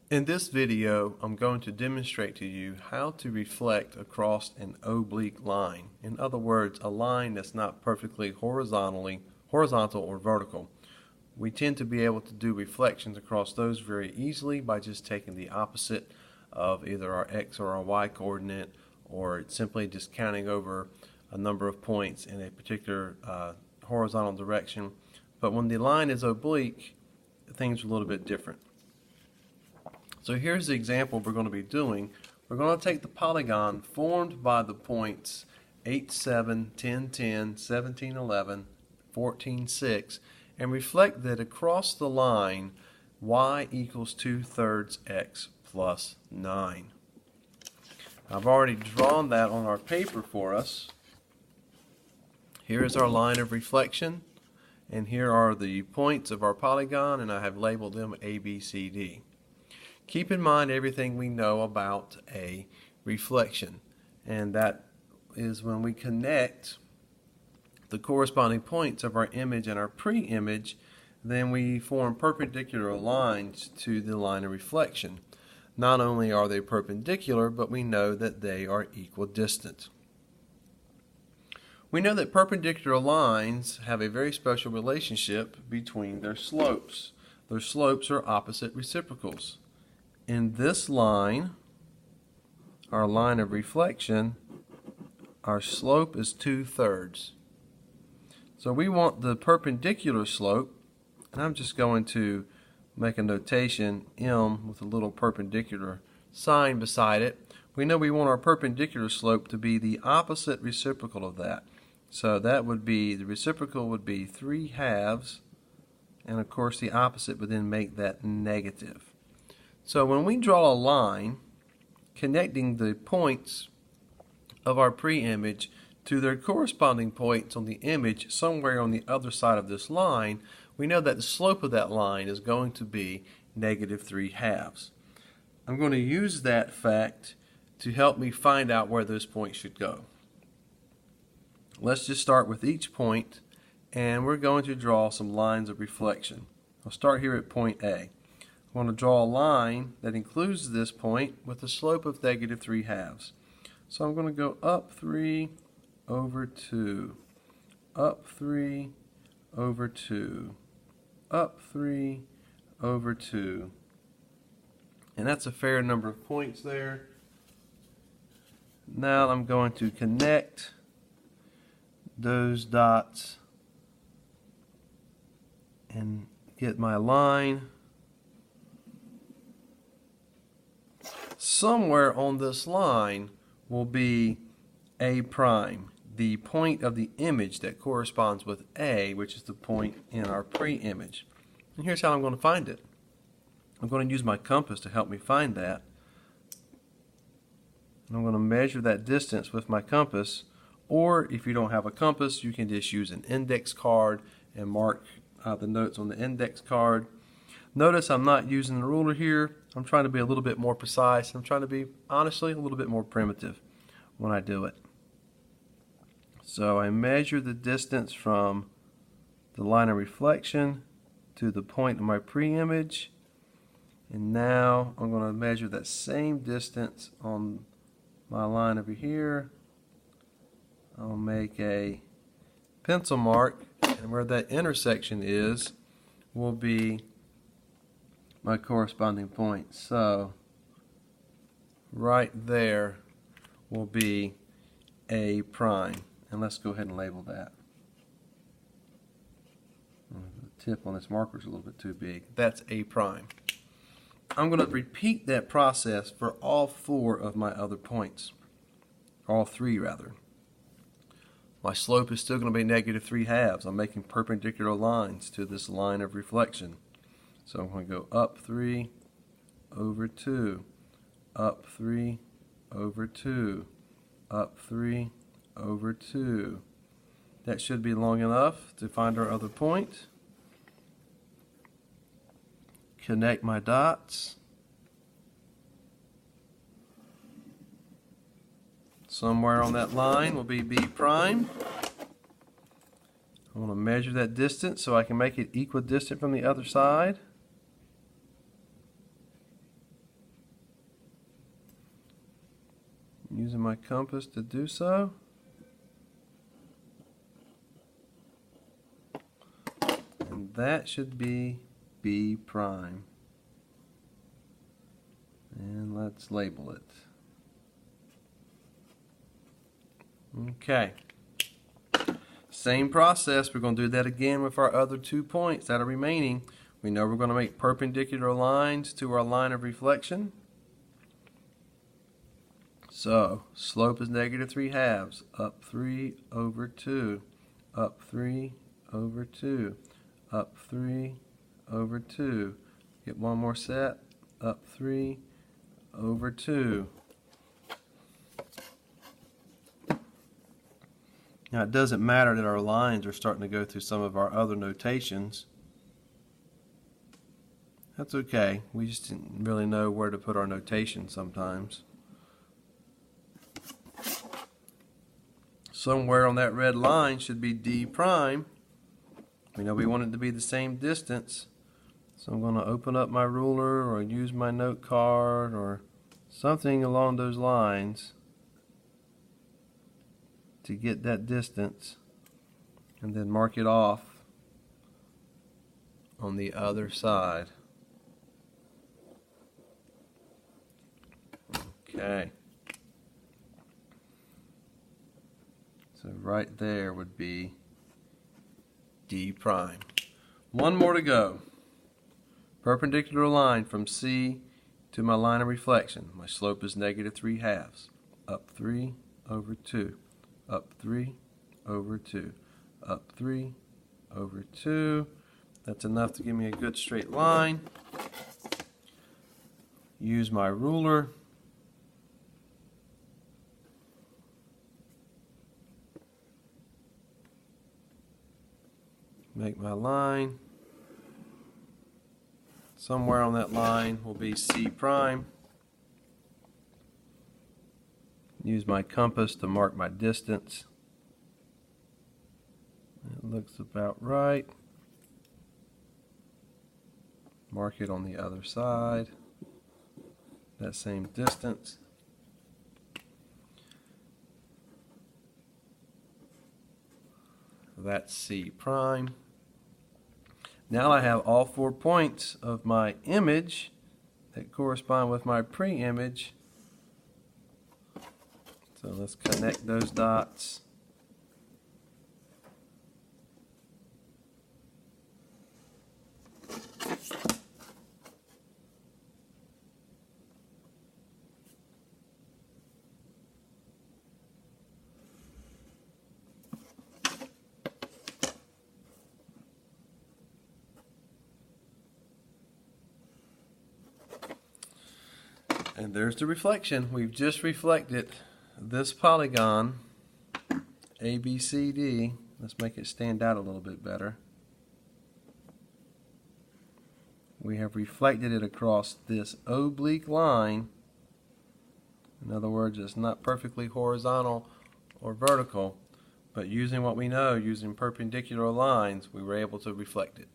In this video, I'm going to demonstrate to you how to reflect across an oblique line. In other words, a line that's not perfectly horizontal or vertical. We tend to be able to do reflections across those very easily by just taking the opposite of either our x or our y coordinate, or simply just counting over a number of points in a particular horizontal direction. But when the line is oblique, things are a little bit different. So here's the example we're going to be doing. We're going to take the polygon formed by the points 8, 7, 10, 10, 17, 11, 14, 6, and reflect that across the line y equals 2/3 x plus 9. I've already drawn that on our paper for us. Here is our line of reflection, and here are the points of our polygon, and I have labeled them A, B, C, D. Keep in mind everything we know about a reflection, and that is when we connect the corresponding points of our image and our pre-image, then we form perpendicular lines to the line of reflection. Not only are they perpendicular, but we know that they are equidistant. We know that perpendicular lines have a very special relationship between their slopes. Their slopes are opposite reciprocals. In this line, our line of reflection, our slope is 2/3. So we want the perpendicular slope, and I'm just going to make a notation M with a little perpendicular sign beside it. We know we want our perpendicular slope to be the opposite reciprocal of that. So that would be, the reciprocal would be 3/2, and of course the opposite would then make that negative. So when we draw a line connecting the points of our pre-image to their corresponding points on the image somewhere on the other side of this line, we know that the slope of that line is going to be -3/2. I'm going to use that fact to help me find out where those points should go. Let's just start with each point, and we're going to draw some lines of reflection. I'll start here at point A. I want to draw a line that includes this point with a slope of -3/2. So I'm going to go up 3 over 2, up 3 over 2, up 3 over 2. And that's a fair number of points there. Now I'm going to connect those dots and get my line. Somewhere on this line will be A prime, the point of the image that corresponds with A, which is the point in our pre-image. And here's how I'm going to find it. I'm going to use my compass to help me find that. And I'm going to measure that distance with my compass, or if you don't have a compass, you can just use an index card and mark the notes on the index card. Notice I'm not using the ruler here. I'm trying to be a little bit more precise. I'm trying to be, honestly, a little bit more primitive when I do it. So I measure the distance from the line of reflection to the point of my pre-image, and now I'm going to measure that same distance on my line over here. I'll make a pencil mark, and where that intersection is will be my corresponding point. So right there will be A prime, and let's go ahead and label that. The tip on this marker is a little bit too big. That's A prime. I'm going to repeat that process for all 4 of my other points, all 3 rather. My slope is still going to be -3/2. I'm making perpendicular lines to this line of reflection. So I'm going to go up 3 over 2, up 3 over 2, up 3 over 2. That should be long enough to find our other point. Connect my dots. Somewhere on that line will be B prime. I want to measure that distance so I can make it equidistant from the other side. Using my compass to do so. And that should be B prime. And let's label it. Okay. Same process. We're going to do that again with our other 2 points that are remaining. We know we're going to make perpendicular lines to our line of reflection. So, slope is -3/2. Up 3 over 2. Up 3 over 2. Up 3 over 2. Get one more set. Up 3 over 2. Now it doesn't matter that our lines are starting to go through some of our other notations. That's okay. We just didn't really know where to put our notation sometimes. Somewhere on that red line should be D prime. We know we want it to be the same distance. So I'm going to open up my ruler or use my note card or something along those lines to get that distance and then mark it off on the other side. Okay. So right there would be D prime. One more to go. Perpendicular line from C to my line of reflection. My slope is -3/2. Up 3 over 2. Up 3 over 2. Up 3 over 2. That's enough to give me a good straight line. Use my ruler. Make my line. Somewhere on that line will be C prime. Use my compass to mark my distance. It looks about right. Mark it on the other side. That same distance. That's C prime. Now I have all 4 points of my image that correspond with my pre-image. So let's connect those dots. And there's the reflection. We've just reflected this polygon, ABCD. Let's make it stand out a little bit better. We have reflected it across this oblique line. In other words, it's not perfectly horizontal or vertical, but using what we know, using perpendicular lines, we were able to reflect it.